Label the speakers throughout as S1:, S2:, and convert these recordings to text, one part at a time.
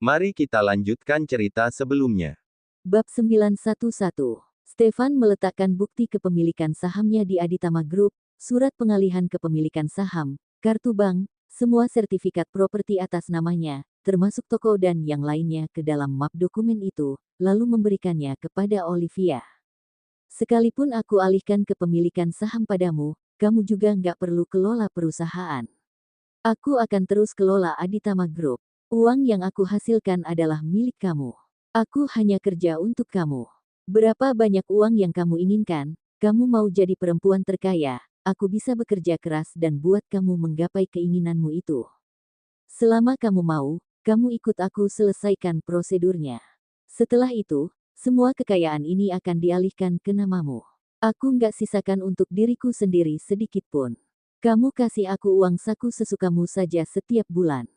S1: Mari kita lanjutkan cerita sebelumnya.
S2: Bab 911. Stefan meletakkan bukti kepemilikan sahamnya di Aditama Group, surat pengalihan kepemilikan saham, kartu bank, semua sertifikat properti atas namanya, termasuk toko dan yang lainnya ke dalam map dokumen itu, lalu memberikannya kepada Olivia. Sekalipun aku alihkan kepemilikan saham padamu, kamu juga nggak perlu kelola perusahaan. Aku akan terus kelola Aditama Group. Uang yang aku hasilkan adalah milik kamu. Aku hanya kerja untuk kamu. Berapa banyak uang yang kamu inginkan, kamu mau jadi perempuan terkaya, aku bisa bekerja keras dan buat kamu menggapai keinginanmu itu. Selama kamu mau, kamu ikut aku selesaikan prosedurnya. Setelah itu, semua kekayaan ini akan dialihkan ke namamu. Aku nggak sisakan untuk diriku sendiri sedikit pun. Kamu kasih aku uang saku sesukamu saja setiap bulan.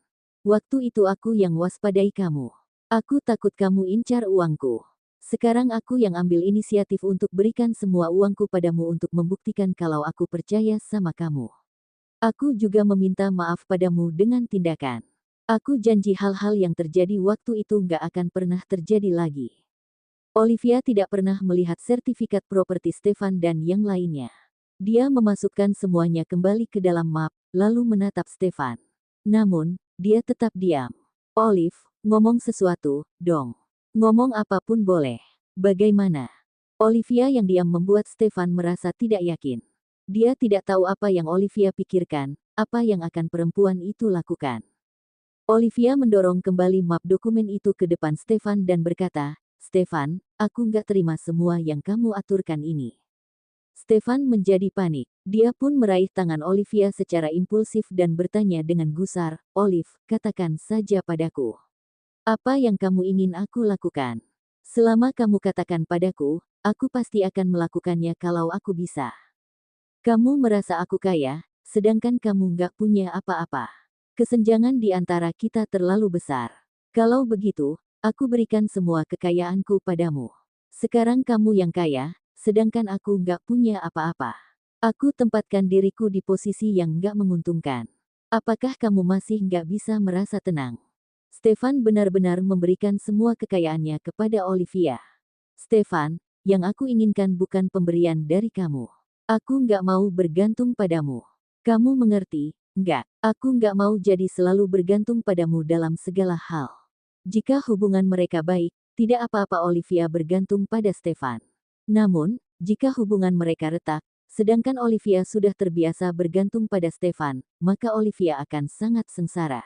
S2: Waktu itu aku yang waspadai kamu. Aku takut kamu incar uangku. Sekarang aku yang ambil inisiatif untuk berikan semua uangku padamu untuk membuktikan kalau aku percaya sama kamu. Aku juga meminta maaf padamu dengan tindakan. Aku janji hal-hal yang terjadi waktu itu nggak akan pernah terjadi lagi. Olivia tidak pernah melihat sertifikat properti Stefan dan yang lainnya. Dia memasukkan semuanya kembali ke dalam map, lalu menatap Stefan. Namun, dia tetap diam. Olive, ngomong sesuatu, dong. Ngomong apapun boleh. Bagaimana? Olivia yang diam membuat Stefan merasa tidak yakin. Dia tidak tahu apa yang Olivia pikirkan, apa yang akan perempuan itu lakukan. Olivia mendorong kembali map dokumen itu ke depan Stefan dan berkata, Stefan, aku nggak terima semua yang kamu aturkan ini. Stefan menjadi panik. Dia pun meraih tangan Olivia secara impulsif dan bertanya dengan gusar, Olive, katakan saja padaku. Apa yang kamu ingin aku lakukan? Selama kamu katakan padaku, aku pasti akan melakukannya kalau aku bisa. Kamu merasa aku kaya, sedangkan kamu nggak punya apa-apa. Kesenjangan di antara kita terlalu besar. Kalau begitu, aku berikan semua kekayaanku padamu. Sekarang kamu yang kaya, sedangkan aku nggak punya apa-apa. Aku tempatkan diriku di posisi yang nggak menguntungkan. Apakah kamu masih nggak bisa merasa tenang? Stefan benar-benar memberikan semua kekayaannya kepada Olivia. Stefan, yang aku inginkan bukan pemberian dari kamu. Aku nggak mau bergantung padamu. Kamu mengerti, nggak? Aku nggak mau jadi selalu bergantung padamu dalam segala hal. Jika hubungan mereka baik, tidak apa-apa Olivia bergantung pada Stefan. Namun, jika hubungan mereka retak, sedangkan Olivia sudah terbiasa bergantung pada Stefan, maka Olivia akan sangat sengsara.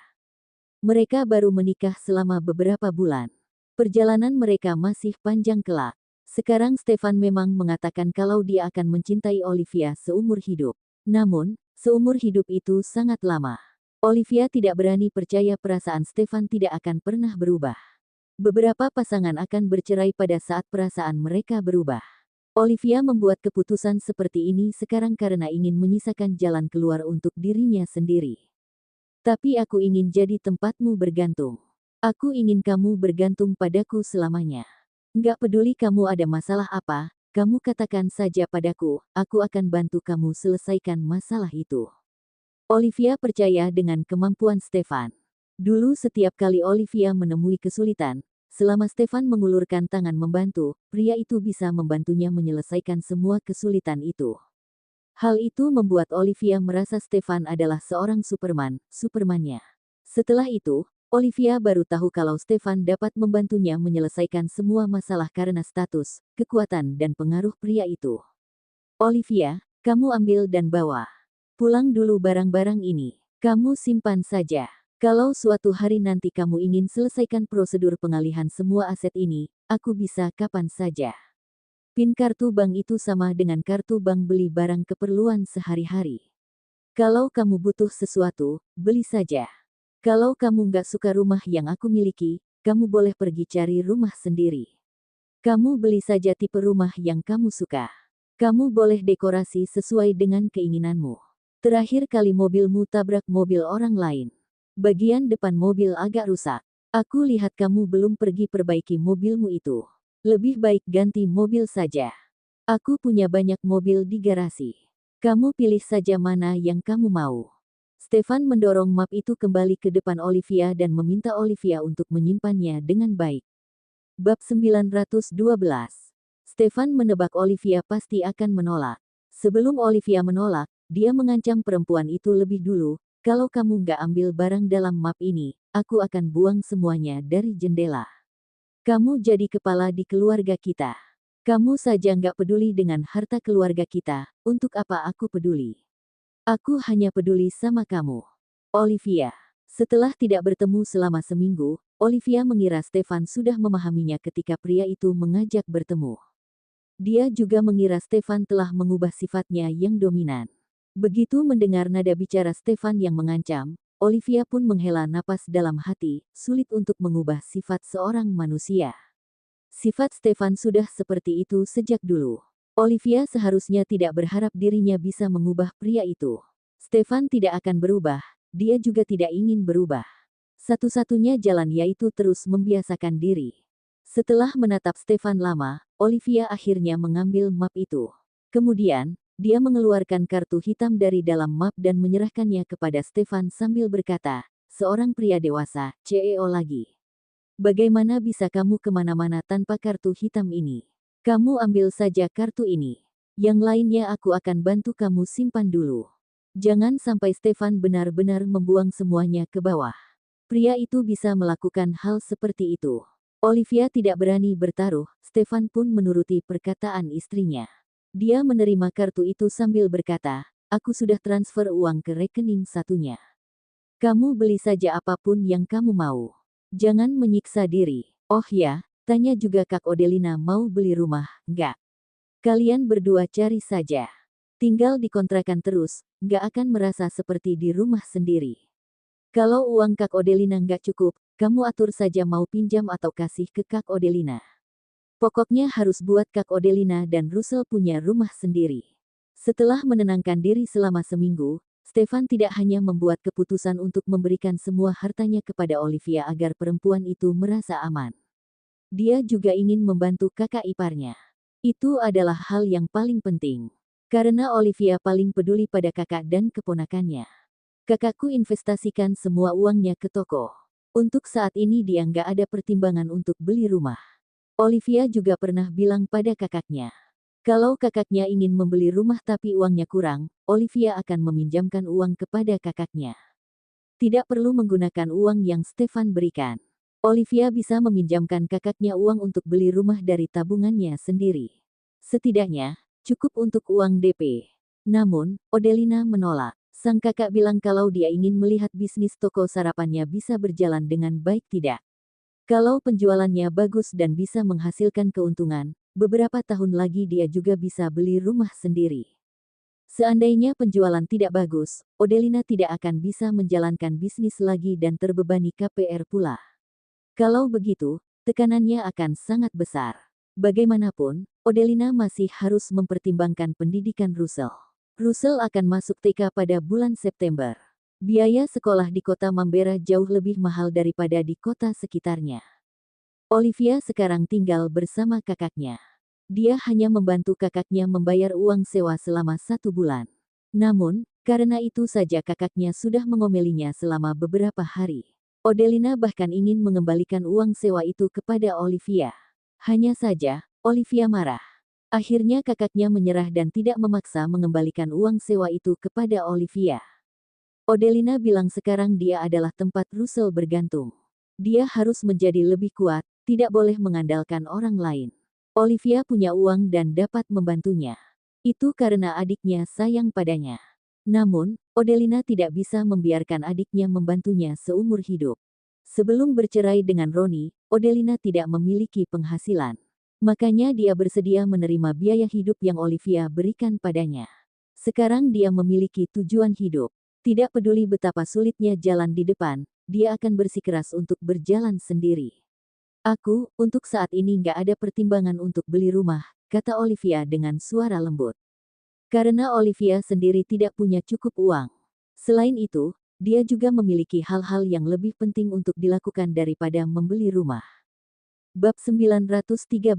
S2: Mereka baru menikah selama beberapa bulan. Perjalanan mereka masih panjang kelak. Sekarang Stefan memang mengatakan kalau dia akan mencintai Olivia seumur hidup. Namun, seumur hidup itu sangat lama. Olivia tidak berani percaya perasaan Stefan tidak akan pernah berubah. Beberapa pasangan akan bercerai pada saat perasaan mereka berubah. Olivia membuat keputusan seperti ini sekarang karena ingin menyisakan jalan keluar untuk dirinya sendiri. Tapi aku ingin jadi tempatmu bergantung. Aku ingin kamu bergantung padaku selamanya. Nggak peduli kamu ada masalah apa, kamu katakan saja padaku, aku akan bantu kamu selesaikan masalah itu. Olivia percaya dengan kemampuan Stefan. Dulu setiap kali Olivia menemui kesulitan, selama Stefan mengulurkan tangan membantu, pria itu bisa membantunya menyelesaikan semua kesulitan itu. Hal itu membuat Olivia merasa Stefan adalah seorang Superman, Superman-nya. Setelah itu, Olivia baru tahu kalau Stefan dapat membantunya menyelesaikan semua masalah karena status, kekuatan dan pengaruh pria itu. Olivia, kamu ambil dan bawa pulang dulu barang-barang ini. Kamu simpan saja. Kalau suatu hari nanti kamu ingin selesaikan prosedur pengalihan semua aset ini, aku bisa kapan saja. PIN kartu bank itu sama dengan kartu bank beli barang keperluan sehari-hari. Kalau kamu butuh sesuatu, beli saja. Kalau kamu nggak suka rumah yang aku miliki, kamu boleh pergi cari rumah sendiri. Kamu beli saja tipe rumah yang kamu suka. Kamu boleh dekorasi sesuai dengan keinginanmu. Terakhir kali mobilmu tabrak mobil orang lain. Bagian depan mobil agak rusak. Aku lihat kamu belum pergi perbaiki mobilmu itu. Lebih baik ganti mobil saja. Aku punya banyak mobil di garasi. Kamu pilih saja mana yang kamu mau. Stefan mendorong map itu kembali ke depan Olivia dan meminta Olivia untuk menyimpannya dengan baik. Bab 912. Stefan menebak Olivia pasti akan menolak. Sebelum Olivia menolak, dia mengancam perempuan itu lebih dulu, kalau kamu nggak ambil barang dalam map ini, aku akan buang semuanya dari jendela. Kamu jadi kepala di keluarga kita. Kamu saja nggak peduli dengan harta keluarga kita, untuk apa aku peduli? Aku hanya peduli sama kamu. Olivia. Setelah tidak bertemu selama seminggu, Olivia mengira Stefan sudah memahaminya ketika pria itu mengajak bertemu. Dia juga mengira Stefan telah mengubah sifatnya yang dominan. Begitu mendengar nada bicara Stefan yang mengancam, Olivia pun menghela napas dalam hati, sulit untuk mengubah sifat seorang manusia. Sifat Stefan sudah seperti itu sejak dulu. Olivia seharusnya tidak berharap dirinya bisa mengubah pria itu. Stefan tidak akan berubah, dia juga tidak ingin berubah. Satu-satunya jalan yaitu terus membiasakan diri. Setelah menatap Stefan lama, Olivia akhirnya mengambil map itu. Kemudian, dia mengeluarkan kartu hitam dari dalam map dan menyerahkannya kepada Stefan sambil berkata, seorang pria dewasa, CEO lagi. Bagaimana bisa kamu kemana-mana tanpa kartu hitam ini? Kamu ambil saja kartu ini. Yang lainnya aku akan bantu kamu simpan dulu. Jangan sampai Stefan benar-benar membuang semuanya ke bawah. Pria itu bisa melakukan hal seperti itu. Olivia tidak berani bertaruh, Stefan pun menuruti perkataan istrinya. Dia menerima kartu itu sambil berkata, aku sudah transfer uang ke rekening satunya. Kamu beli saja apapun yang kamu mau. Jangan menyiksa diri. Oh ya, tanya juga Kak Odelina mau beli rumah, enggak? Kalian berdua cari saja. Tinggal dikontrakan terus, nggak akan merasa seperti di rumah sendiri. Kalau uang Kak Odelina nggak cukup, kamu atur saja mau pinjam atau kasih ke Kak Odelina. Pokoknya harus buat Kak Odelina dan Russell punya rumah sendiri. Setelah menenangkan diri selama seminggu, Stefan tidak hanya membuat keputusan untuk memberikan semua hartanya kepada Olivia agar perempuan itu merasa aman. Dia juga ingin membantu kakak iparnya. Itu adalah hal yang paling penting. Karena Olivia paling peduli pada kakak dan keponakannya. Kakakku investasikan semua uangnya ke toko. Untuk saat ini dia nggak ada pertimbangan untuk beli rumah. Olivia juga pernah bilang pada kakaknya. Kalau kakaknya ingin membeli rumah tapi uangnya kurang, Olivia akan meminjamkan uang kepada kakaknya. Tidak perlu menggunakan uang yang Stefan berikan. Olivia bisa meminjamkan kakaknya uang untuk beli rumah dari tabungannya sendiri. Setidaknya, cukup untuk uang DP. Namun, Odelina menolak. Sang kakak bilang kalau dia ingin melihat bisnis toko sarapannya bisa berjalan dengan baik tidak. Kalau penjualannya bagus dan bisa menghasilkan keuntungan, beberapa tahun lagi dia juga bisa beli rumah sendiri. Seandainya penjualan tidak bagus, Odelina tidak akan bisa menjalankan bisnis lagi dan terbebani KPR pula. Kalau begitu, tekanannya akan sangat besar. Bagaimanapun, Odelina masih harus mempertimbangkan pendidikan Russell. Russell akan masuk TK pada bulan September. Biaya sekolah di kota Mambera jauh lebih mahal daripada di kota sekitarnya. Olivia sekarang tinggal bersama kakaknya. Dia hanya membantu kakaknya membayar uang sewa selama 1 bulan. Namun, karena itu saja kakaknya sudah mengomelinya selama beberapa hari. Odelina bahkan ingin mengembalikan uang sewa itu kepada Olivia. Hanya saja, Olivia marah. Akhirnya kakaknya menyerah dan tidak memaksa mengembalikan uang sewa itu kepada Olivia. Odelina bilang sekarang dia adalah tempat Russell bergantung. Dia harus menjadi lebih kuat, tidak boleh mengandalkan orang lain. Olivia punya uang dan dapat membantunya. Itu karena adiknya sayang padanya. Namun, Odelina tidak bisa membiarkan adiknya membantunya seumur hidup. Sebelum bercerai dengan Roni, Odelina tidak memiliki penghasilan. Makanya dia bersedia menerima biaya hidup yang Olivia berikan padanya. Sekarang dia memiliki tujuan hidup. Tidak peduli betapa sulitnya jalan di depan, dia akan bersikeras untuk berjalan sendiri. Aku, untuk saat ini nggak ada pertimbangan untuk beli rumah, kata Olivia dengan suara lembut. Karena Olivia sendiri tidak punya cukup uang. Selain itu, dia juga memiliki hal-hal yang lebih penting untuk dilakukan daripada membeli rumah. Bab 913.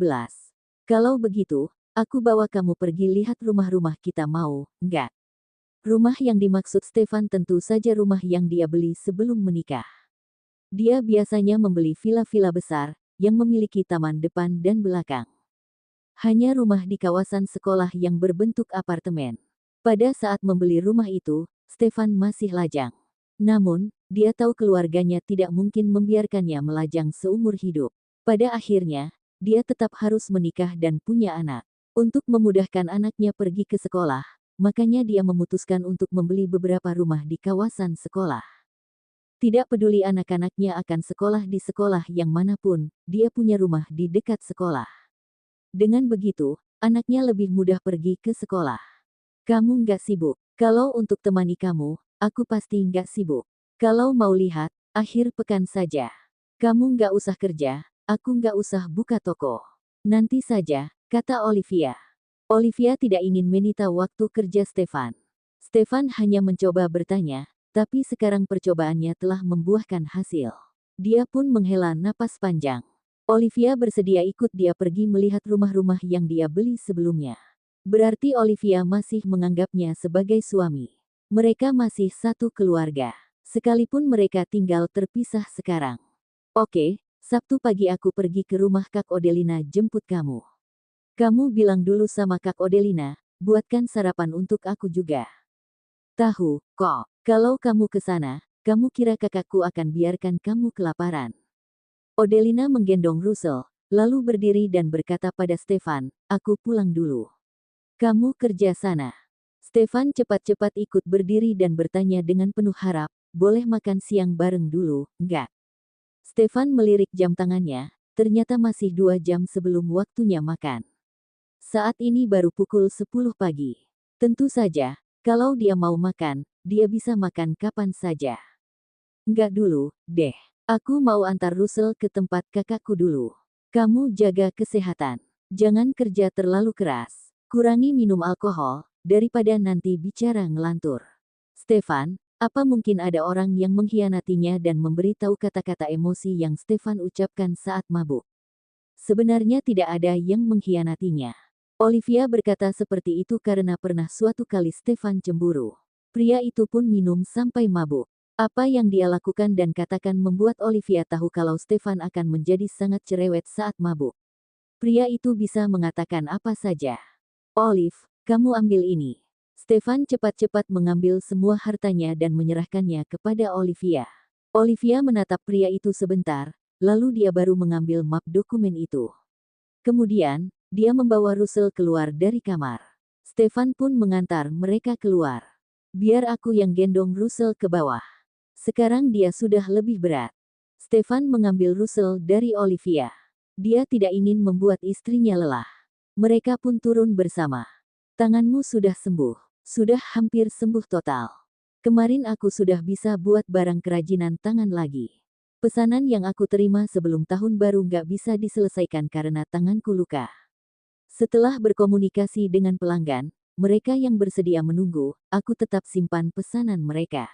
S2: Kalau begitu, aku bawa kamu pergi lihat rumah-rumah kita mau, enggak? Rumah yang dimaksud Stefan tentu saja rumah yang dia beli sebelum menikah. Dia biasanya membeli villa-villa besar, yang memiliki taman depan dan belakang. Hanya rumah di kawasan sekolah yang berbentuk apartemen. Pada saat membeli rumah itu, Stefan masih lajang. Namun, dia tahu keluarganya tidak mungkin membiarkannya melajang seumur hidup. Pada akhirnya, dia tetap harus menikah dan punya anak. Untuk memudahkan anaknya pergi ke sekolah, makanya dia memutuskan untuk membeli beberapa rumah di kawasan sekolah. Tidak peduli anak-anaknya akan sekolah di sekolah yang manapun, dia punya rumah di dekat sekolah. Dengan begitu, anaknya lebih mudah pergi ke sekolah. Kamu nggak sibuk? Kalau untuk temani kamu, aku pasti nggak sibuk. Kalau mau lihat, akhir pekan saja. Kamu nggak usah kerja, aku nggak usah buka toko. Nanti saja, kata Olivia. Olivia tidak ingin menyita waktu kerja Stefan. Stefan hanya mencoba bertanya, tapi sekarang percobaannya telah membuahkan hasil. Dia pun menghela napas panjang. Olivia bersedia ikut dia pergi melihat rumah-rumah yang dia beli sebelumnya. Berarti Olivia masih menganggapnya sebagai suami. Mereka masih satu keluarga. Sekalipun mereka tinggal terpisah sekarang. Oke, Sabtu pagi aku pergi ke rumah Kak Odelina jemput kamu. Kamu bilang dulu sama Kak Odelina, buatkan sarapan untuk aku juga. Tahu, kok, kalau kamu ke sana, kamu kira kakakku akan biarkan kamu kelaparan. Odelina menggendong Russell, lalu berdiri dan berkata pada Stefan, aku pulang dulu. Kamu kerja sana. Stefan cepat-cepat ikut berdiri dan bertanya dengan penuh harap, boleh makan siang bareng dulu, enggak? Stefan melirik jam tangannya, ternyata masih 2 jam sebelum waktunya makan. Saat ini baru pukul 10 pagi. Tentu saja, kalau dia mau makan, dia bisa makan kapan saja. Enggak dulu, deh. Aku mau antar Russell ke tempat kakakku dulu. Kamu jaga kesehatan. Jangan kerja terlalu keras. Kurangi minum alkohol, daripada nanti bicara ngelantur. Stefan, apa mungkin ada orang yang mengkhianatinya dan memberi tahu kata-kata emosi yang Stefan ucapkan saat mabuk? Sebenarnya tidak ada yang mengkhianatinya. Olivia berkata seperti itu karena pernah suatu kali Stefan cemburu. Pria itu pun minum sampai mabuk. Apa yang dia lakukan dan katakan membuat Olivia tahu kalau Stefan akan menjadi sangat cerewet saat mabuk. Pria itu bisa mengatakan apa saja. Olive, kamu ambil ini. Stefan cepat-cepat mengambil semua hartanya dan menyerahkannya kepada Olivia. Olivia menatap pria itu sebentar, lalu dia baru mengambil map dokumen itu. Kemudian, dia membawa Russell keluar dari kamar. Stefan pun mengantar mereka keluar. Biar aku yang gendong Russell ke bawah. Sekarang dia sudah lebih berat. Stefan mengambil Russell dari Olivia. Dia tidak ingin membuat istrinya lelah. Mereka pun turun bersama. Tanganmu sudah sembuh. Sudah hampir sembuh total. Kemarin aku sudah bisa buat barang kerajinan tangan lagi. Pesanan yang aku terima sebelum tahun baru nggak bisa diselesaikan karena tanganku luka. Setelah berkomunikasi dengan pelanggan, mereka yang bersedia menunggu, aku tetap simpan pesanan mereka.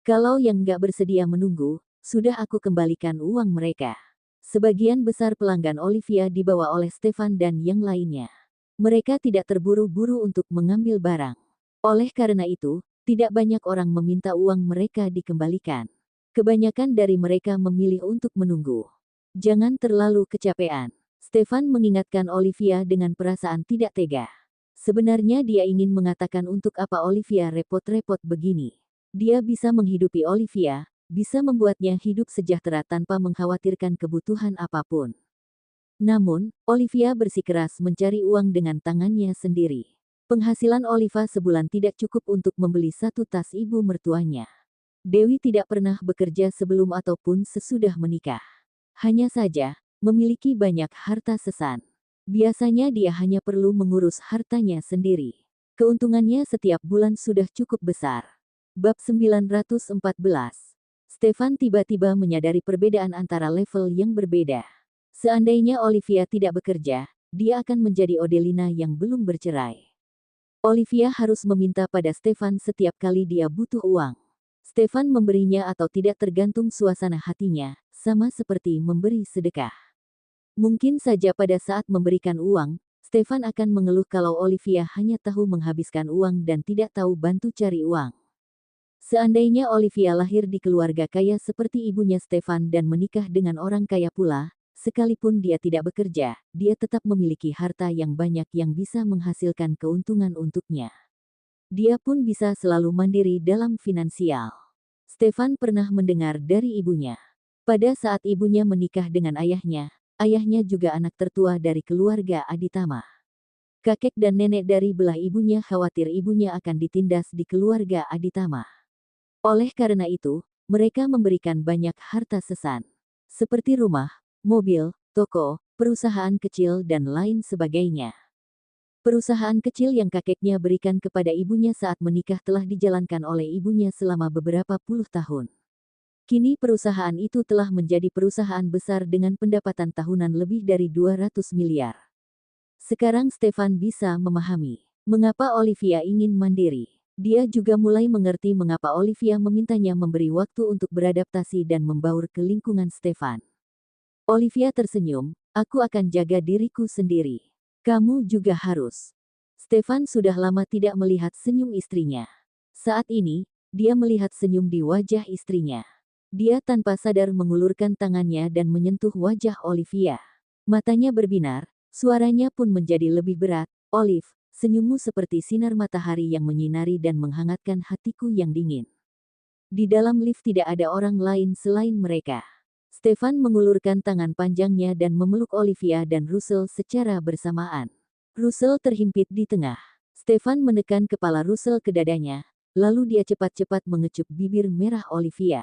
S2: Kalau yang nggak bersedia menunggu, sudah aku kembalikan uang mereka. Sebagian besar pelanggan Olivia dibawa oleh Stefan dan yang lainnya. Mereka tidak terburu-buru untuk mengambil barang. Oleh karena itu, tidak banyak orang meminta uang mereka dikembalikan. Kebanyakan dari mereka memilih untuk menunggu. Jangan terlalu kecapean. Stefan mengingatkan Olivia dengan perasaan tidak tega. Sebenarnya dia ingin mengatakan untuk apa Olivia repot-repot begini. Dia bisa menghidupi Olivia, bisa membuatnya hidup sejahtera tanpa mengkhawatirkan kebutuhan apapun. Namun, Olivia bersikeras mencari uang dengan tangannya sendiri. Penghasilan Olivia sebulan tidak cukup untuk membeli satu tas ibu mertuanya. Dewi tidak pernah bekerja sebelum ataupun sesudah menikah. Hanya saja, memiliki banyak harta sesan. Biasanya dia hanya perlu mengurus hartanya sendiri. Keuntungannya setiap bulan sudah cukup besar. Bab 914. Stefan tiba-tiba menyadari perbedaan antara level yang berbeda. Seandainya Olivia tidak bekerja, dia akan menjadi Odelina yang belum bercerai. Olivia harus meminta pada Stefan setiap kali dia butuh uang. Stefan memberinya atau tidak tergantung suasana hatinya, sama seperti memberi sedekah. Mungkin saja pada saat memberikan uang, Stefan akan mengeluh kalau Olivia hanya tahu menghabiskan uang dan tidak tahu bantu cari uang. Seandainya Olivia lahir di keluarga kaya seperti ibunya Stefan dan menikah dengan orang kaya pula, sekalipun dia tidak bekerja, dia tetap memiliki harta yang banyak yang bisa menghasilkan keuntungan untuknya. Dia pun bisa selalu mandiri dalam finansial. Stefan pernah mendengar dari ibunya. Pada saat ibunya menikah dengan ayahnya juga anak tertua dari keluarga Aditama. Kakek dan nenek dari belah ibunya khawatir ibunya akan ditindas di keluarga Aditama. Oleh karena itu, mereka memberikan banyak harta sesan. Seperti rumah, mobil, toko, perusahaan kecil dan lain sebagainya. Perusahaan kecil yang kakeknya berikan kepada ibunya saat menikah telah dijalankan oleh ibunya selama beberapa puluh tahun. Kini perusahaan itu telah menjadi perusahaan besar dengan pendapatan tahunan lebih dari 200 miliar. Sekarang Stefan bisa memahami mengapa Olivia ingin mandiri. Dia juga mulai mengerti mengapa Olivia memintanya memberi waktu untuk beradaptasi dan membaur ke lingkungan Stefan. Olivia tersenyum, "Aku akan jaga diriku sendiri. Kamu juga harus." Stefan sudah lama tidak melihat senyum istrinya. Saat ini, dia melihat senyum di wajah istrinya. Dia tanpa sadar mengulurkan tangannya dan menyentuh wajah Olivia. Matanya berbinar, suaranya pun menjadi lebih berat. "Olive, senyummu seperti sinar matahari yang menyinari dan menghangatkan hatiku yang dingin." Di dalam lift tidak ada orang lain selain mereka. Stefan mengulurkan tangan panjangnya dan memeluk Olivia dan Russell secara bersamaan. Russell terhimpit di tengah. Stefan menekan kepala Russell ke dadanya, lalu dia cepat-cepat mengecup bibir merah Olivia.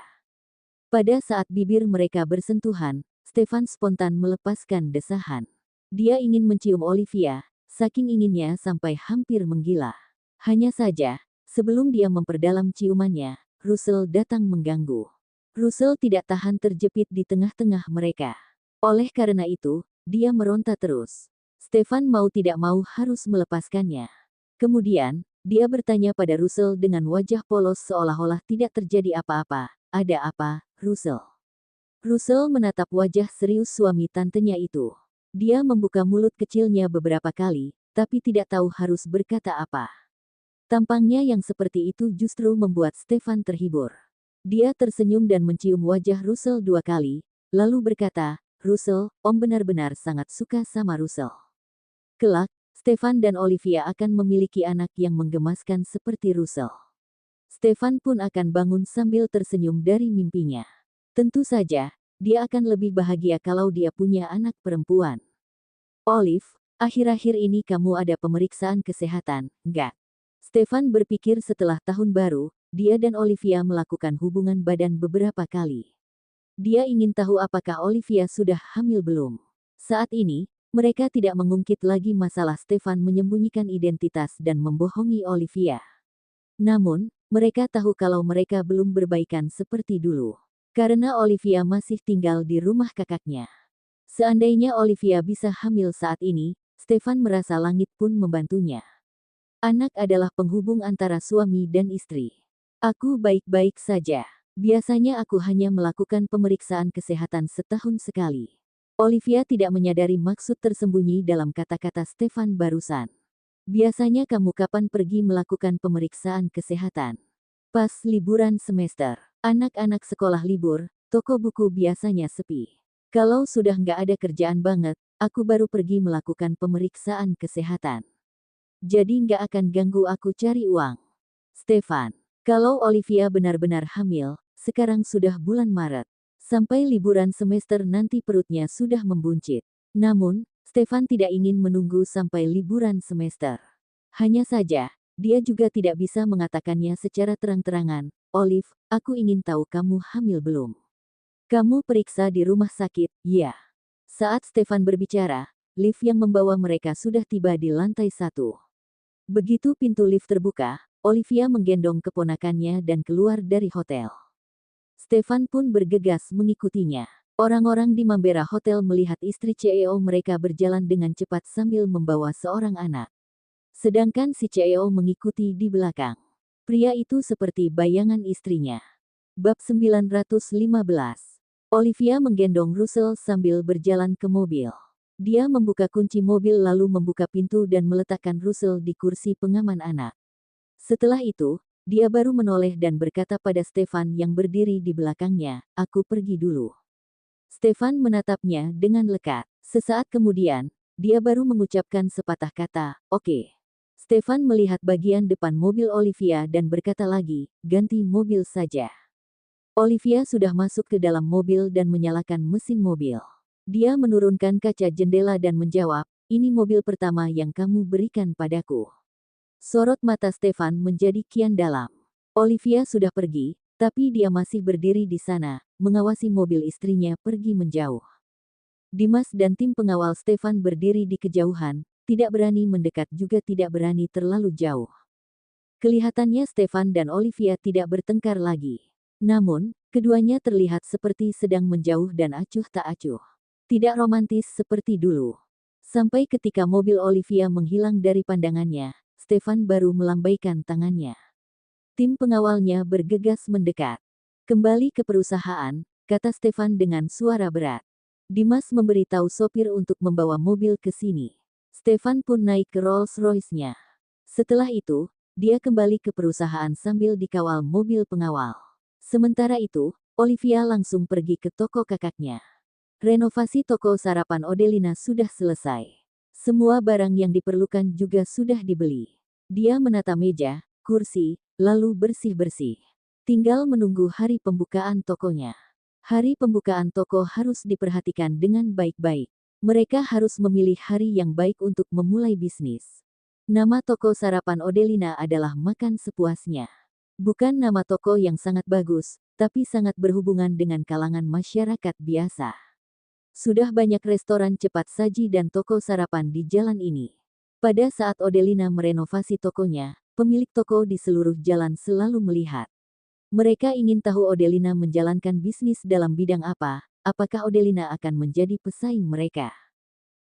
S2: Pada saat bibir mereka bersentuhan, Stefan spontan melepaskan desahan. Dia ingin mencium Olivia, saking inginnya sampai hampir menggila. Hanya saja, sebelum dia memperdalam ciumannya, Russell datang mengganggu. Russell tidak tahan terjepit di tengah-tengah mereka. Oleh karena itu, dia meronta terus. Stefan mau tidak mau harus melepaskannya. Kemudian, dia bertanya pada Russell dengan wajah polos seolah-olah tidak terjadi apa-apa. "Ada apa, Russell?" Russell menatap wajah serius suami tantenya itu. Dia membuka mulut kecilnya beberapa kali, tapi tidak tahu harus berkata apa. Tampangnya yang seperti itu justru membuat Stefan terhibur. Dia tersenyum dan mencium wajah Russell 2 kali, lalu berkata, "Russell, Om benar-benar sangat suka sama Russell. Kelak, Stefan dan Olivia akan memiliki anak yang menggemaskan seperti Russell." Stefan pun akan bangun sambil tersenyum dari mimpinya. Tentu saja, dia akan lebih bahagia kalau dia punya anak perempuan. "Olive, akhir-akhir ini kamu ada pemeriksaan kesehatan, enggak?" Stefan berpikir setelah tahun baru, dia dan Olivia melakukan hubungan badan beberapa kali. Dia ingin tahu apakah Olivia sudah hamil belum. Saat ini, mereka tidak mengungkit lagi masalah Stefan menyembunyikan identitas dan membohongi Olivia. Namun, mereka tahu kalau mereka belum berbaikan seperti dulu. Karena Olivia masih tinggal di rumah kakaknya. Seandainya Olivia bisa hamil saat ini, Stefan merasa langit pun membantunya. Anak adalah penghubung antara suami dan istri. "Aku baik-baik saja. Biasanya aku hanya melakukan pemeriksaan kesehatan setahun sekali." Olivia tidak menyadari maksud tersembunyi dalam kata-kata Stefan barusan. "Biasanya kamu kapan pergi melakukan pemeriksaan kesehatan?" "Pas liburan semester. Anak-anak sekolah libur, toko buku biasanya sepi. Kalau sudah nggak ada kerjaan banget, aku baru pergi melakukan pemeriksaan kesehatan. Jadi nggak akan ganggu aku cari uang." Stefan. Kalau Olivia benar-benar hamil, sekarang sudah bulan Maret. Sampai liburan semester nanti perutnya sudah membuncit. Namun, Stefan tidak ingin menunggu sampai liburan semester. Hanya saja, dia juga tidak bisa mengatakannya secara terang-terangan. "Olive, aku ingin tahu kamu hamil belum. Kamu periksa di rumah sakit, ya?" Saat Stefan berbicara, lift yang membawa mereka sudah tiba di lantai 1. Begitu pintu lift terbuka, Olivia menggendong keponakannya dan keluar dari hotel. Stefan pun bergegas mengikutinya. Orang-orang di Mambera Hotel melihat istri CEO mereka berjalan dengan cepat sambil membawa seorang anak. Sedangkan si CEO mengikuti di belakang. Pria itu seperti bayangan istrinya. Bab 915. Olivia menggendong Russell sambil berjalan ke mobil. Dia membuka kunci mobil lalu membuka pintu dan meletakkan Russell di kursi pengaman anak. Setelah itu, dia baru menoleh dan berkata pada Stefan yang berdiri di belakangnya, "Aku pergi dulu." Stefan menatapnya dengan lekat. Sesaat kemudian, dia baru mengucapkan sepatah kata, "Oke." Stefan melihat bagian depan mobil Olivia dan berkata lagi, "Ganti mobil saja." Olivia sudah masuk ke dalam mobil dan menyalakan mesin mobil. Dia menurunkan kaca jendela dan menjawab, "Ini mobil pertama yang kamu berikan padaku." Sorot mata Stefan menjadi kian dalam. Olivia sudah pergi, tapi dia masih berdiri di sana, mengawasi mobil istrinya pergi menjauh. Dimas dan tim pengawal Stefan berdiri di kejauhan, tidak berani mendekat juga tidak berani terlalu jauh. Kelihatannya Stefan dan Olivia tidak bertengkar lagi. Namun, keduanya terlihat seperti sedang menjauh dan acuh tak acuh. Tidak romantis seperti dulu. Sampai ketika mobil Olivia menghilang dari pandangannya, Stefan baru melambaikan tangannya. Tim pengawalnya bergegas mendekat. "Kembali ke perusahaan," kata Stefan dengan suara berat. Dimas memberitahu sopir untuk membawa mobil ke sini. Stefan pun naik ke Rolls-Royce-nya. Setelah itu, dia kembali ke perusahaan sambil dikawal mobil pengawal. Sementara itu, Olivia langsung pergi ke toko kakaknya. Renovasi toko sarapan Odelina sudah selesai. Semua barang yang diperlukan juga sudah dibeli. Dia menata meja, kursi, lalu bersih-bersih. Tinggal menunggu hari pembukaan tokonya. Hari pembukaan toko harus diperhatikan dengan baik-baik. Mereka harus memilih hari yang baik untuk memulai bisnis. Nama toko sarapan Odelina adalah Makan Sepuasnya. Bukan nama toko yang sangat bagus, tapi sangat berhubungan dengan kalangan masyarakat biasa. Sudah banyak restoran cepat saji dan toko sarapan di jalan ini. Pada saat Odelina merenovasi tokonya, pemilik toko di seluruh jalan selalu melihat. Mereka ingin tahu Odelina menjalankan bisnis dalam bidang apa, apakah Odelina akan menjadi pesaing mereka.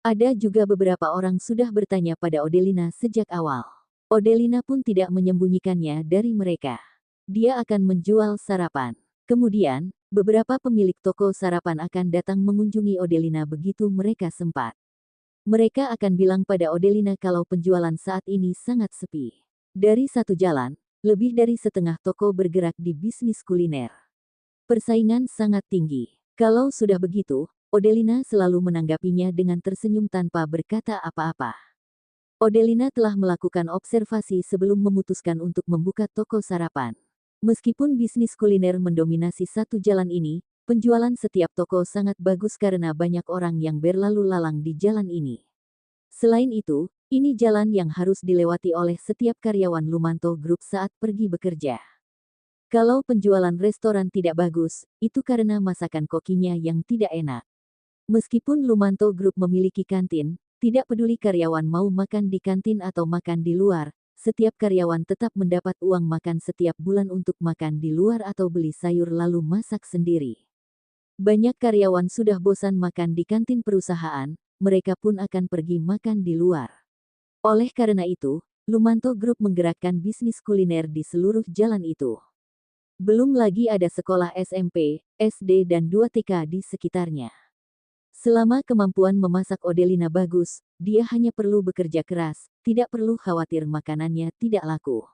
S2: Ada juga beberapa orang sudah bertanya pada Odelina sejak awal. Odelina pun tidak menyembunyikannya dari mereka. Dia akan menjual sarapan. Kemudian, beberapa pemilik toko sarapan akan datang mengunjungi Odelina begitu mereka sempat. Mereka akan bilang pada Odelina kalau penjualan saat ini sangat sepi. Dari satu jalan, lebih dari setengah toko bergerak di bisnis kuliner. Persaingan sangat tinggi. Kalau sudah begitu, Odelina selalu menanggapinya dengan tersenyum tanpa berkata apa-apa. Odelina telah melakukan observasi sebelum memutuskan untuk membuka toko sarapan. Meskipun bisnis kuliner mendominasi satu jalan ini, penjualan setiap toko sangat bagus karena banyak orang yang berlalu lalang di jalan ini. Selain itu, ini jalan yang harus dilewati oleh setiap karyawan Lumanto Group saat pergi bekerja. Kalau penjualan restoran tidak bagus, itu karena masakan kokinya yang tidak enak. Meskipun Lumanto Group memiliki kantin, tidak peduli karyawan mau makan di kantin atau makan di luar, setiap karyawan tetap mendapat uang makan setiap bulan untuk makan di luar atau beli sayur lalu masak sendiri. Banyak karyawan sudah bosan makan di kantin perusahaan, mereka pun akan pergi makan di luar. Oleh karena itu, Lumanto Group menggerakkan bisnis kuliner di seluruh jalan itu. Belum lagi ada sekolah SMP, SD dan 2 TK di sekitarnya. Selama kemampuan memasak Odelina bagus, dia hanya perlu bekerja keras, tidak perlu khawatir makanannya tidak laku.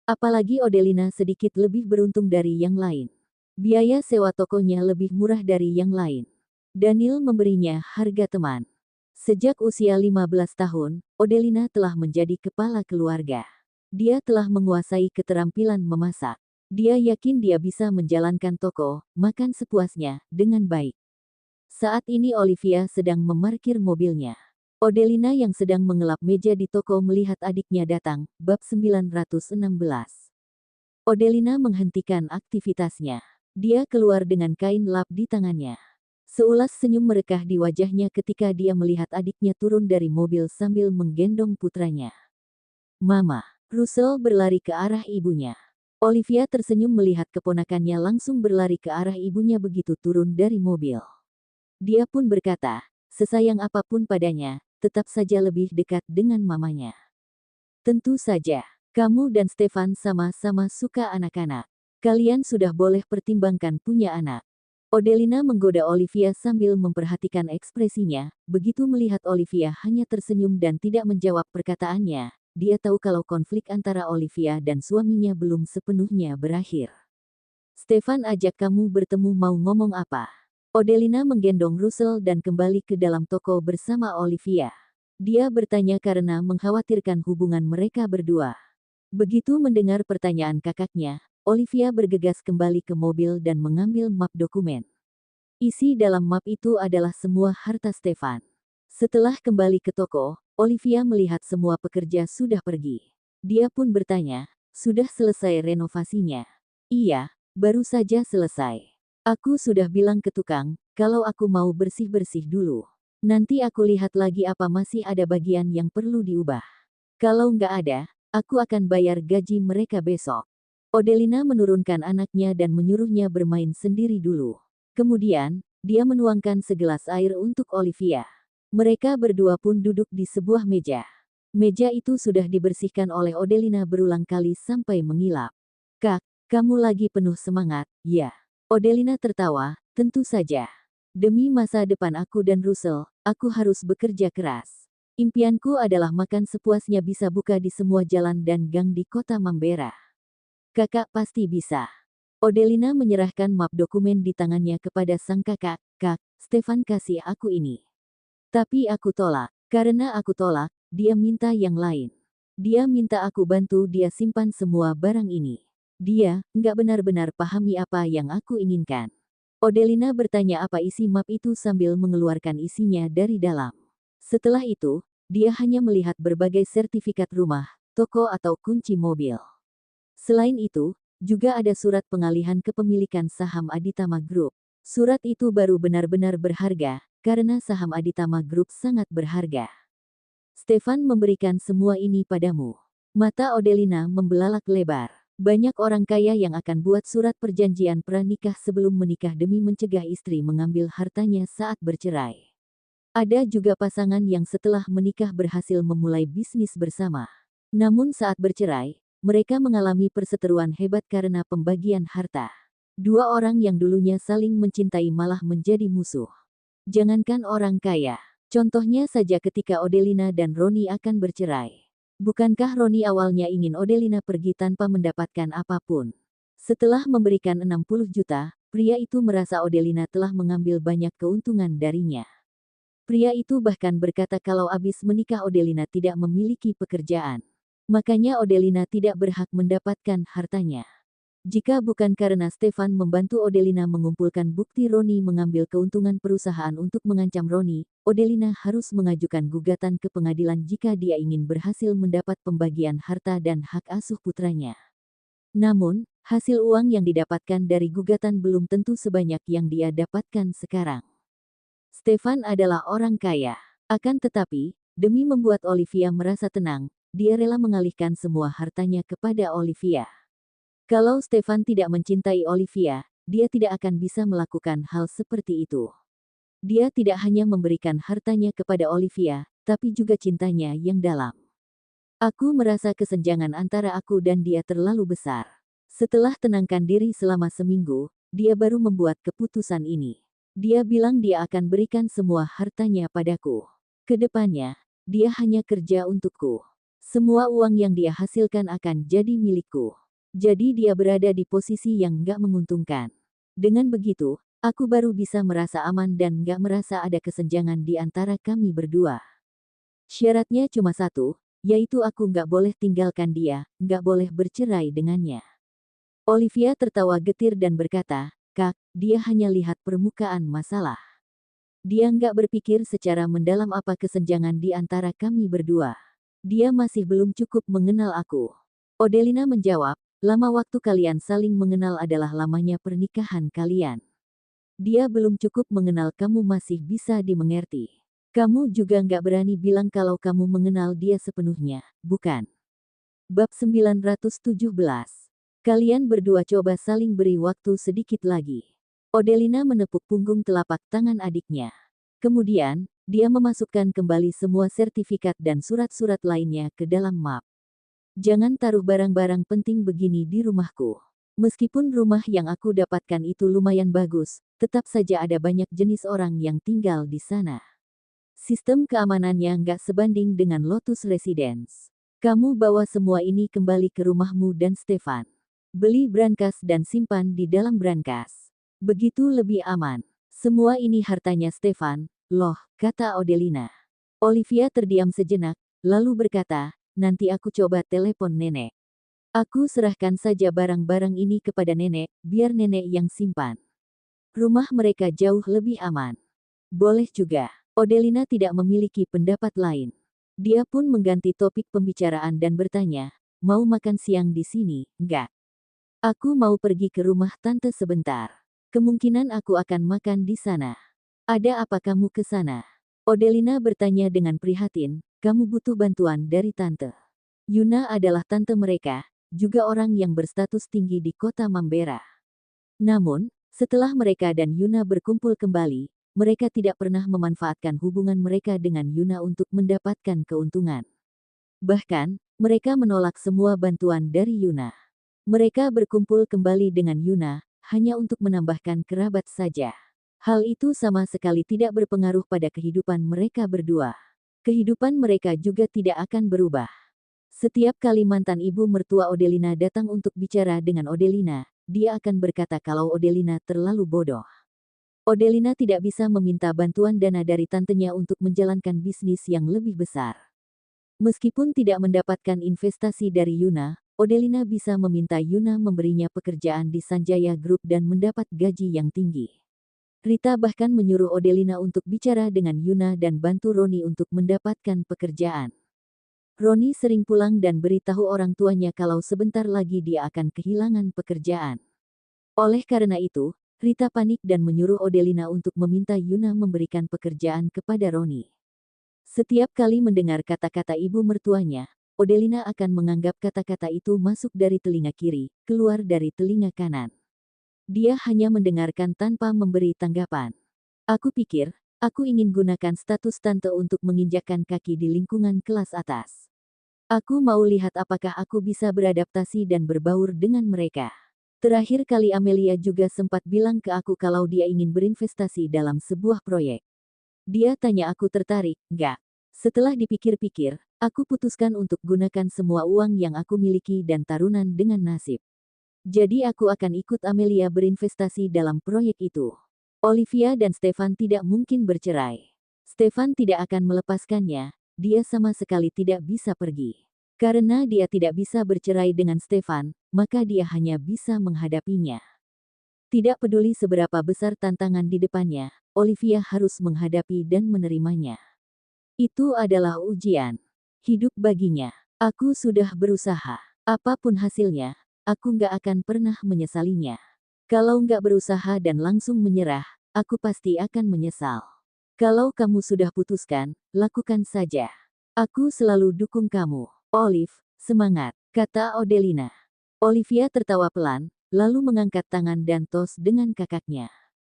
S2: Apalagi Odelina sedikit lebih beruntung dari yang lain. Biaya sewa tokonya lebih murah dari yang lain. Daniel memberinya harga teman. Sejak usia 15 tahun, Odelina telah menjadi kepala keluarga. Dia telah menguasai keterampilan memasak. Dia yakin dia bisa menjalankan toko, Makan Sepuasnya, dengan baik. Saat ini Olivia sedang memarkir mobilnya. Odelina yang sedang mengelap meja di toko melihat adiknya datang, bab 916. Odelina menghentikan aktivitasnya. Dia keluar dengan kain lap di tangannya. Seulas senyum merekah di wajahnya ketika dia melihat adiknya turun dari mobil sambil menggendong putranya. "Mama." Russell berlari ke arah ibunya. Olivia tersenyum melihat keponakannya langsung berlari ke arah ibunya begitu turun dari mobil. Dia pun berkata, sesayang apapun padanya, tetap saja lebih dekat dengan mamanya. "Tentu saja, kamu dan Stefan sama-sama suka anak-anak. Kalian sudah boleh pertimbangkan punya anak." Odelina menggoda Olivia sambil memperhatikan ekspresinya. Begitu melihat Olivia hanya tersenyum dan tidak menjawab perkataannya, dia tahu kalau konflik antara Olivia dan suaminya belum sepenuhnya berakhir. Stefan ajak kamu bertemu, mau ngomong apa? Odelina menggendong Russell dan kembali ke dalam toko bersama Olivia. Dia bertanya karena mengkhawatirkan hubungan mereka berdua. Begitu mendengar pertanyaan kakaknya, Olivia bergegas kembali ke mobil dan mengambil map dokumen. Isi dalam map itu adalah semua harta Stefan. Setelah kembali ke toko, Olivia melihat semua pekerja sudah pergi. Dia pun bertanya, sudah selesai renovasinya? Iya, baru saja selesai. Aku sudah bilang ke tukang, kalau aku mau bersih-bersih dulu. Nanti aku lihat lagi apa masih ada bagian yang perlu diubah. Kalau nggak ada, aku akan bayar gaji mereka besok. Odelina menurunkan anaknya dan menyuruhnya bermain sendiri dulu. Kemudian, dia menuangkan segelas air untuk Olivia. Mereka berdua pun duduk di sebuah meja. Meja itu sudah dibersihkan oleh Odelina berulang kali sampai mengilap. Kak, kamu lagi penuh semangat, ya? Odelina tertawa, tentu saja. Demi masa depan aku dan Russell, aku harus bekerja keras. Impianku adalah makan sepuasnya, bisa buka di semua jalan dan gang di kota Mambera. Kakak pasti bisa. Odelina menyerahkan map dokumen di tangannya kepada sang kakak. Kak, Stefan kasih aku ini. Tapi aku tolak. Karena aku tolak, dia minta yang lain. Dia minta aku bantu dia simpan semua barang ini. Dia nggak benar-benar pahami apa yang aku inginkan. Odelina bertanya apa isi map itu sambil mengeluarkan isinya dari dalam. Setelah itu, dia hanya melihat berbagai sertifikat rumah, toko atau kunci mobil. Selain itu, juga ada surat pengalihan kepemilikan saham Aditama Group. Surat itu baru benar-benar berharga, karena saham Aditama Group sangat berharga. Stefan memberikan semua ini padamu. Mata Odelina membelalak lebar. Banyak orang kaya yang akan buat surat perjanjian pranikah sebelum menikah demi mencegah istri mengambil hartanya saat bercerai. Ada juga pasangan yang setelah menikah berhasil memulai bisnis bersama. Namun saat bercerai, mereka mengalami perseteruan hebat karena pembagian harta. Dua orang yang dulunya saling mencintai malah menjadi musuh. Jangankan orang kaya. Contohnya saja ketika Odelina dan Roni akan bercerai. Bukankah Roni awalnya ingin Odelina pergi tanpa mendapatkan apapun? Setelah memberikan 60 juta, pria itu merasa Odelina telah mengambil banyak keuntungan darinya. Pria itu bahkan berkata kalau abis menikah Odelina tidak memiliki pekerjaan. Makanya Odelina tidak berhak mendapatkan hartanya. Jika bukan karena Stefan membantu Odelina mengumpulkan bukti Roni mengambil keuntungan perusahaan untuk mengancam Roni, Odelina harus mengajukan gugatan ke pengadilan jika dia ingin berhasil mendapat pembagian harta dan hak asuh putranya. Namun, hasil uang yang didapatkan dari gugatan belum tentu sebanyak yang dia dapatkan sekarang. Stefan adalah orang kaya. Akan tetapi, demi membuat Olivia merasa tenang, dia rela mengalihkan semua hartanya kepada Olivia. Kalau Stefan tidak mencintai Olivia, dia tidak akan bisa melakukan hal seperti itu. Dia tidak hanya memberikan hartanya kepada Olivia, tapi juga cintanya yang dalam. Aku merasa kesenjangan antara aku dan dia terlalu besar. Setelah tenangkan diri selama seminggu, dia baru membuat keputusan ini. Dia bilang dia akan berikan semua hartanya padaku. Kedepannya, dia hanya kerja untukku. Semua uang yang dia hasilkan akan jadi milikku. Jadi dia berada di posisi yang nggak menguntungkan. Dengan begitu, aku baru bisa merasa aman dan nggak merasa ada kesenjangan di antara kami berdua. Syaratnya cuma satu, yaitu aku nggak boleh tinggalkan dia, nggak boleh bercerai dengannya. Olivia tertawa getir dan berkata, Kak, dia hanya lihat permukaan masalah. Dia nggak berpikir secara mendalam apa kesenjangan di antara kami berdua. Dia masih belum cukup mengenal aku. Odelina menjawab, lama waktu kalian saling mengenal adalah lamanya pernikahan kalian. Dia belum cukup mengenal kamu, masih bisa dimengerti. Kamu juga nggak berani bilang kalau kamu mengenal dia sepenuhnya, bukan? Bab 917. Kalian berdua coba saling beri waktu sedikit lagi. Odelina menepuk punggung telapak tangan adiknya. Kemudian, dia memasukkan kembali semua sertifikat dan surat-surat lainnya ke dalam map. Jangan taruh barang-barang penting begini di rumahku. Meskipun rumah yang aku dapatkan itu lumayan bagus, tetap saja ada banyak jenis orang yang tinggal di sana. Sistem keamanannya nggak sebanding dengan Lotus Residence. Kamu bawa semua ini kembali ke rumahmu dan Stefan. Beli brankas dan simpan di dalam brankas. Begitu lebih aman. Semua ini hartanya Stefan, loh, kata Odelina. Olivia terdiam sejenak, lalu berkata, nanti aku coba telepon nenek. Aku serahkan saja barang-barang ini kepada nenek, biar nenek yang simpan. Rumah mereka jauh lebih aman. Boleh juga. Odelina tidak memiliki pendapat lain. Dia pun mengganti topik pembicaraan dan bertanya, mau makan siang di sini, enggak? Aku mau pergi ke rumah tante sebentar. Kemungkinan aku akan makan di sana. Ada apa kamu ke sana? Odelina bertanya dengan prihatin, kamu butuh bantuan dari tante. Yuna adalah tante mereka, juga orang yang berstatus tinggi di kota Mambera. Namun, setelah mereka dan Yuna berkumpul kembali, mereka tidak pernah memanfaatkan hubungan mereka dengan Yuna untuk mendapatkan keuntungan. Bahkan, mereka menolak semua bantuan dari Yuna. Mereka berkumpul kembali dengan Yuna, hanya untuk menambahkan kerabat saja. Hal itu sama sekali tidak berpengaruh pada kehidupan mereka berdua. Kehidupan mereka juga tidak akan berubah. Setiap kali mantan ibu mertua Odelina datang untuk bicara dengan Odelina, dia akan berkata kalau Odelina terlalu bodoh. Odelina tidak bisa meminta bantuan dana dari tantenya untuk menjalankan bisnis yang lebih besar. Meskipun tidak mendapatkan investasi dari Yuna, Odelina bisa meminta Yuna memberinya pekerjaan di Sanjaya Group dan mendapat gaji yang tinggi. Rita bahkan menyuruh Odelina untuk bicara dengan Yuna dan bantu Roni untuk mendapatkan pekerjaan. Roni sering pulang dan beritahu orang tuanya kalau sebentar lagi dia akan kehilangan pekerjaan. Oleh karena itu, Rita panik dan menyuruh Odelina untuk meminta Yuna memberikan pekerjaan kepada Roni. Setiap kali mendengar kata-kata ibu mertuanya, Odelina akan menganggap kata-kata itu masuk dari telinga kiri, keluar dari telinga kanan. Dia hanya mendengarkan tanpa memberi tanggapan. Aku pikir, aku ingin gunakan status tante untuk menginjakkan kaki di lingkungan kelas atas. Aku mau lihat apakah aku bisa beradaptasi dan berbaur dengan mereka. Terakhir kali Amelia juga sempat bilang ke aku kalau dia ingin berinvestasi dalam sebuah proyek. Dia tanya aku tertarik, enggak. Setelah dipikir-pikir, aku putuskan untuk gunakan semua uang yang aku miliki dan tarunan dengan nasib. Jadi aku akan ikut Amelia berinvestasi dalam proyek itu. Olivia dan Stefan tidak mungkin bercerai. Stefan tidak akan melepaskannya, dia sama sekali tidak bisa pergi. Karena dia tidak bisa bercerai dengan Stefan, maka dia hanya bisa menghadapinya. Tidak peduli seberapa besar tantangan di depannya, Olivia harus menghadapi dan menerimanya. Itu adalah ujian hidup baginya. Aku sudah berusaha. Apapun hasilnya, aku nggak akan pernah menyesalinya. Kalau nggak berusaha dan langsung menyerah, aku pasti akan menyesal. Kalau kamu sudah putuskan, lakukan saja. Aku selalu dukung kamu. Olive, semangat, kata Odelina. Olivia tertawa pelan, lalu mengangkat tangan dan tos dengan kakaknya.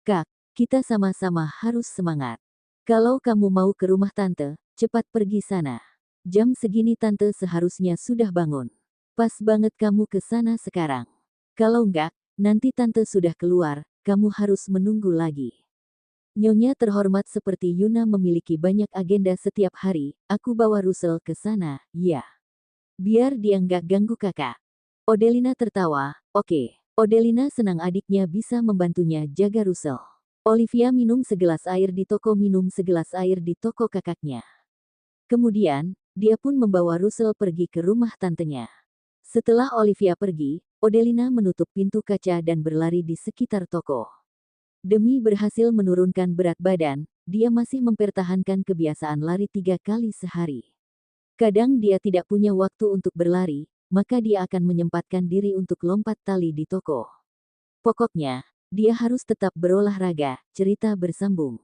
S2: Kak, kita sama-sama harus semangat. Kalau kamu mau ke rumah tante, cepat pergi sana. Jam segini tante seharusnya sudah bangun. Pas banget kamu ke sana sekarang. Kalau enggak, nanti tante sudah keluar, kamu harus menunggu lagi. Nyonya terhormat seperti Yuna memiliki banyak agenda setiap hari, aku bawa Russell ke sana, ya. Biar dia nggak ganggu kakak. Odelina tertawa, oke. Odelina senang adiknya bisa membantunya jaga Russell. Olivia minum segelas air di toko kakaknya. Kemudian, dia pun membawa Russell pergi ke rumah tantenya. Setelah Olivia pergi, Odelina menutup pintu kaca dan berlari di sekitar toko. Demi berhasil menurunkan berat badan, dia masih mempertahankan kebiasaan lari 3 kali sehari. Kadang dia tidak punya waktu untuk berlari, maka dia akan menyempatkan diri untuk lompat tali di toko. Pokoknya, dia harus tetap berolahraga, cerita bersambung.